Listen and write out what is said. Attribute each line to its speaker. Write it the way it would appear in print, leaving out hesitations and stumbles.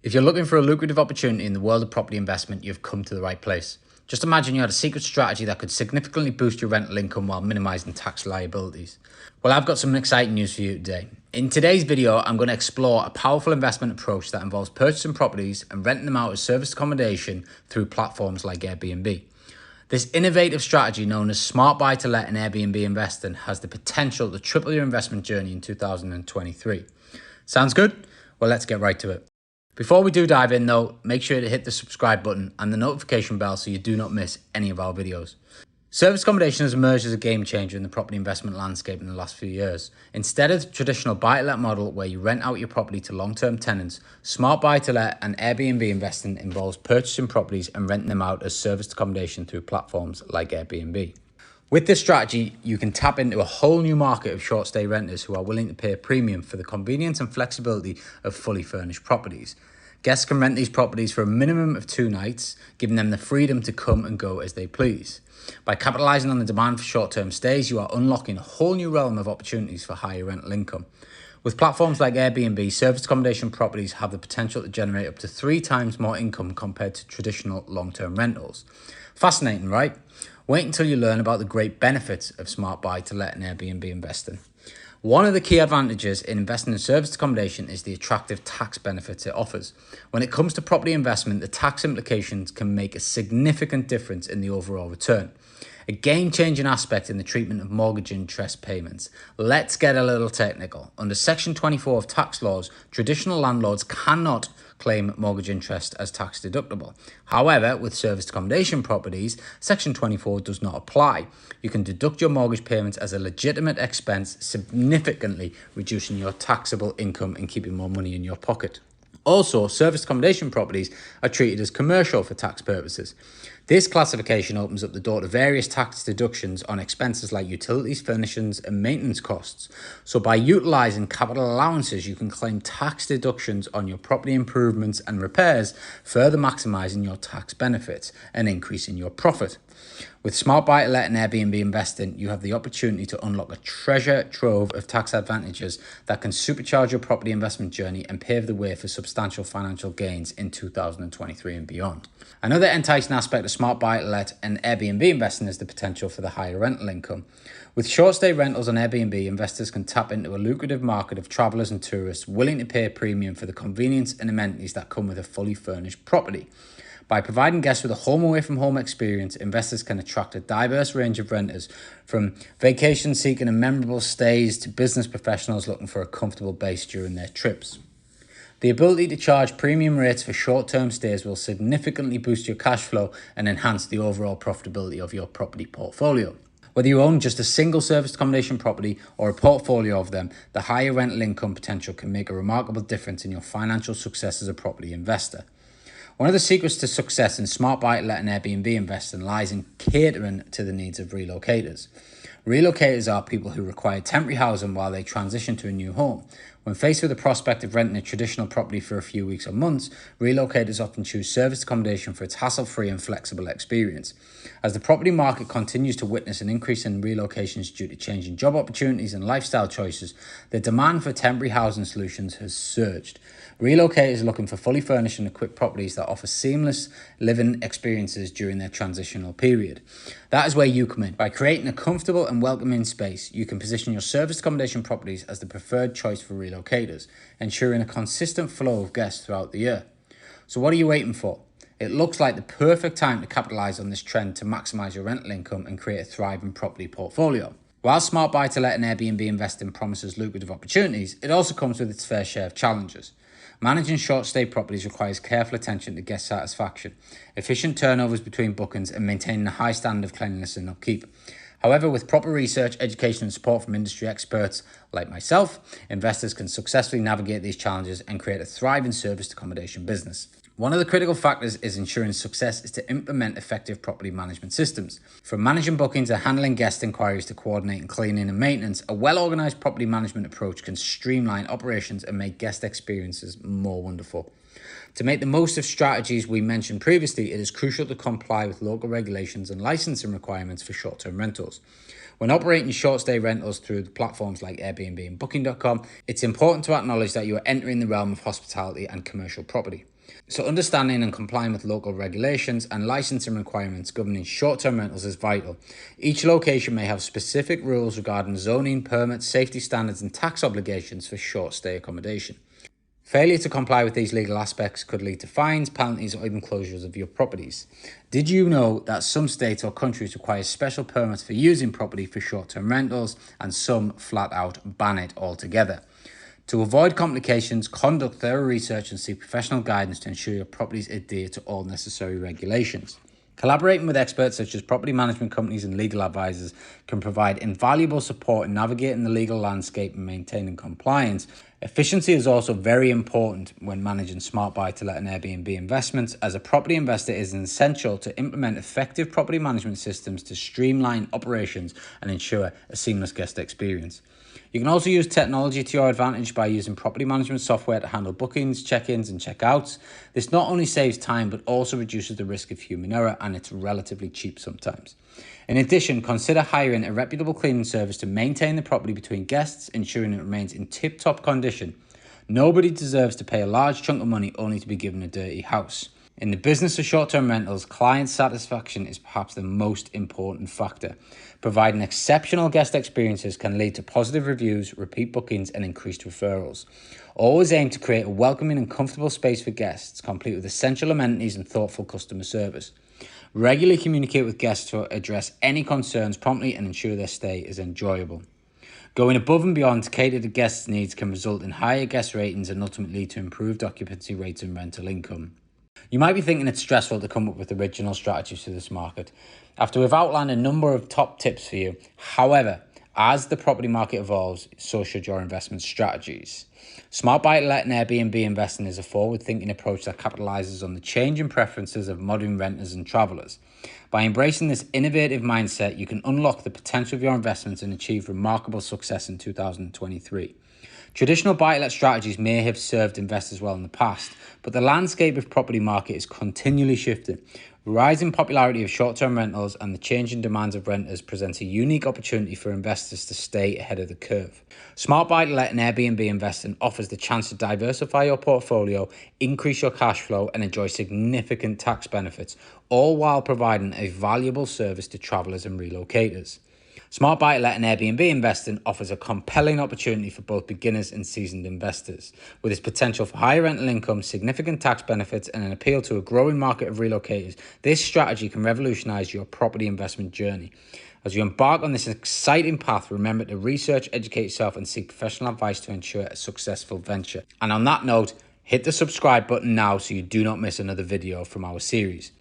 Speaker 1: If you're looking for a lucrative opportunity in the world of property investment, you've come to the right place. Just imagine you had a secret strategy that could significantly boost your rental income while minimizing tax liabilities. Well, I've got some exciting news for you today. In today's video, I'm going to explore a powerful investment approach that involves purchasing properties and renting them out as serviced accommodation through platforms like Airbnb. This innovative strategy, known as Smart Buy to Let and Airbnb Investing, has the potential to triple your investment journey in 2023. Sounds good? Well, let's get right to it. Before we do dive in though, make sure to hit the subscribe button and the notification bell so you do not miss any of our videos. Service accommodation has emerged as a game changer in the property investment landscape in the last few years. Instead of the traditional buy-to-let model where you rent out your property to long-term tenants, Smart Buy-to-Let and Airbnb investing involves purchasing properties and renting them out as serviced accommodation through platforms like Airbnb. With this strategy, you can tap into a whole new market of short-stay renters who are willing to pay a premium for the convenience and flexibility of fully furnished properties. Guests can rent these properties for a minimum of 2 nights, giving them the freedom to come and go as they please. By capitalizing on the demand for short-term stays, you are unlocking a whole new realm of opportunities for higher rental income. With platforms like Airbnb, serviced accommodation properties have the potential to generate up to 3 times more income compared to traditional long-term rentals. Fascinating, right? Wait until you learn about the great benefits of Smart Buy to Let and Airbnb investing. One of the key advantages in investing in serviced accommodation is the attractive tax benefits it offers. When it comes to property investment, the tax implications can make a significant difference in the overall return. A game-changing aspect in the treatment of mortgage interest payments. Let's get a little technical. Under Section 24 of tax laws, traditional landlords cannot claim mortgage interest as tax deductible. However, with serviced accommodation properties, Section 24 does not apply. You can deduct your mortgage payments as a legitimate expense, significantly reducing your taxable income and keeping more money in your pocket. Also, serviced accommodation properties are treated as commercial for tax purposes. This classification opens up the door to various tax deductions on expenses like utilities, furnishings, and maintenance costs. So by utilising capital allowances, you can claim tax deductions on your property improvements and repairs, further maximising your tax benefits and increasing your profit. With Smart Buy to Let and Airbnb investing, you have the opportunity to unlock a treasure trove of tax advantages that can supercharge your property investment journey and pave the way for substantial financial gains in 2023 and beyond. Another enticing aspect of Smart Buy to Let and Airbnb investing is the potential for the higher rental income. With short stay rentals on Airbnb, investors can tap into a lucrative market of travellers and tourists willing to pay a premium for the convenience and amenities that come with a fully furnished property. By providing guests with a home away from home experience, investors can attract a diverse range of renters, from vacation seeking and memorable stays to business professionals looking for a comfortable base during their trips. The ability to charge premium rates for short-term stays will significantly boost your cash flow and enhance the overall profitability of your property portfolio. Whether you own just a single serviced accommodation property or a portfolio of them, the higher rental income potential can make a remarkable difference in your financial success as a property investor. One of the secrets to success in Smart Buy to Let and Airbnb investing lies in catering to the needs of relocators. Relocators are people who require temporary housing while they transition to a new home. When faced with the prospect of renting a traditional property for a few weeks or months, relocators often choose serviced accommodation for its hassle-free and flexible experience. As the property market continues to witness an increase in relocations due to changing job opportunities and lifestyle choices, the demand for temporary housing solutions has surged. Relocators are looking for fully furnished and equipped properties that offer seamless living experiences during their transitional period. That is where you come in. By creating a comfortable and welcoming space, you can position your serviced accommodation properties as the preferred choice for relocators, ensuring a consistent flow of guests throughout the year. So what are you waiting for? It looks like the perfect time to capitalize on this trend to maximize your rental income and create a thriving property portfolio. While Smart Buy to Let and Airbnb investing promises lucrative opportunities, it also comes with its fair share of challenges. Managing short-stay properties requires careful attention to guest satisfaction, efficient turnovers between bookings, and maintaining a high standard of cleanliness and upkeep. However, with proper research, education, and support from industry experts like myself, investors can successfully navigate these challenges and create a thriving serviced accommodation business. One of the critical factors is ensuring success is to implement effective property management systems. From managing bookings and handling guest inquiries to coordinating cleaning and maintenance, a well-organized property management approach can streamline operations and make guest experiences more wonderful. To make the most of strategies we mentioned previously, it is crucial to comply with local regulations and licensing requirements for short-term rentals. When operating short-stay rentals through platforms like Airbnb and Booking.com, it's important to acknowledge that you are entering the realm of hospitality and commercial property. So understanding and complying with local regulations and licensing requirements governing short-term rentals is vital. Each location may have specific rules regarding zoning, permits, safety standards, and tax obligations for short-stay accommodation. Failure to comply with these legal aspects could lead to fines, penalties, or even closures of your properties. Did you know that some states or countries require special permits for using property for short-term rentals, and some flat out ban it altogether? To avoid complications, conduct thorough research and seek professional guidance to ensure your properties adhere to all necessary regulations. Collaborating with experts such as property management companies and legal advisors can provide invaluable support in navigating the legal landscape and maintaining compliance. Efficiency is also very important when managing smart buy-to-let and Airbnb investments. As a property investor, it is essential to implement effective property management systems to streamline operations and ensure a seamless guest experience. You can also use technology to your advantage by using property management software to handle bookings, check-ins, and check-outs. This not only saves time, but also reduces the risk of human error, and it's relatively cheap sometimes. In addition, consider hiring a reputable cleaning service to maintain the property between guests, ensuring it remains in tip-top condition. Nobody deserves to pay a large chunk of money only to be given a dirty house. In the business of short-term rentals, client satisfaction is perhaps the most important factor. Providing exceptional guest experiences can lead to positive reviews, repeat bookings, and increased referrals. Always aim to create a welcoming and comfortable space for guests, complete with essential amenities and thoughtful customer service. Regularly communicate with guests to address any concerns promptly and ensure their stay is enjoyable. Going above and beyond to cater to guests' needs can result in higher guest ratings and ultimately to improved occupancy rates and rental income. You might be thinking it's stressful to come up with original strategies for this market. After we've outlined a number of top tips for you, however, as the property market evolves, so should your investment strategies. Smart buy-to-let and Airbnb investing is a forward-thinking approach that capitalizes on the changing preferences of modern renters and travelers. By embracing this innovative mindset, you can unlock the potential of your investments and achieve remarkable success in 2023. Traditional buy-to-let strategies may have served investors well in the past, but the landscape of property market is continually shifting. Rising popularity of short-term rentals and the changing demands of renters presents a unique opportunity for investors to stay ahead of the curve. Smart buy-to-let and Airbnb investing offers the chance to diversify your portfolio, increase your cash flow, and enjoy significant tax benefits, all while providing a valuable service to travelers and relocators. Smart buy-to-let and Airbnb investing offers a compelling opportunity for both beginners and seasoned investors. With its potential for higher rental income, significant tax benefits, and an appeal to a growing market of relocators, this strategy can revolutionize your property investment journey. As you embark on this exciting path, remember to research, educate yourself, and seek professional advice to ensure a successful venture. And on that note, hit the subscribe button now so you do not miss another video from our series.